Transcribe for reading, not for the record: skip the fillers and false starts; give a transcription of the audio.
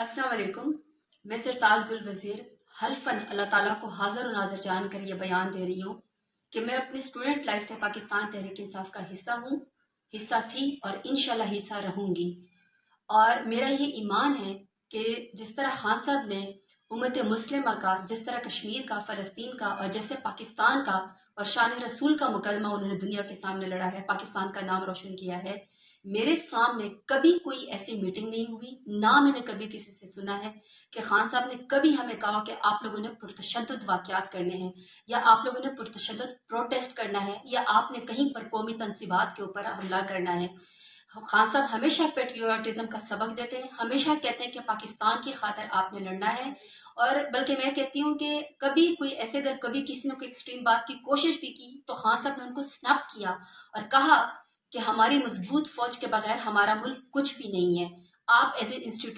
अस्सलाम वालेकुम। मैं सरताज गुल वजीर हल्फन अल्लाह ताला को हाजिर और नाजर जान कर ये बयान दे रही हूँ कि मैं अपनी स्टूडेंट लाइफ से पाकिस्तान तहरीक इंसाफ का हिस्सा हूँ, हिस्सा थी और इंशाल्लाह हिस्सा रहूंगी। और मेरा ये ईमान है कि जिस तरह खान साहब ने उम्मत मुस्लिमा का, जिस तरह कश्मीर का, फलस्तीन का और जैसे पाकिस्तान का और शान रसूल का मुकदमा उन्होंने दुनिया के सामने लड़ा है, पाकिस्तान का नाम रोशन किया है, मेरे सामने कभी कोई ऐसी मीटिंग नहीं हुई, ना मैंने कभी किसी से सुना है कि खान साहब ने कभी हमें कहा कि आप लोगों ने पुरतशद्दुद वाक़यात करने हैं या आप लोगों ने पुरतशद्दुद प्रोटेस्ट करना है या आपने कहीं पर कौमी तनसीबात के ऊपर हमला करना है। खान साहब हमेशा पेट्रियोटिज्म का सबक देते हैं, हमेशा कहते हैं कि पाकिस्तान की खातिर आपने लड़ना है। और बल्कि मैं कहती हूँ कि कभी कोई ऐसे अगर कभी किसी ने कोई एक्सट्रीम बात की कोशिश भी की तो खान साहब ने उनको स्नैप किया और कहा कि हमारी मजबूत फौज के बगैर हमारा मुल्क कुछ भी नहीं है। आप एज ए इंस्टीट्यूट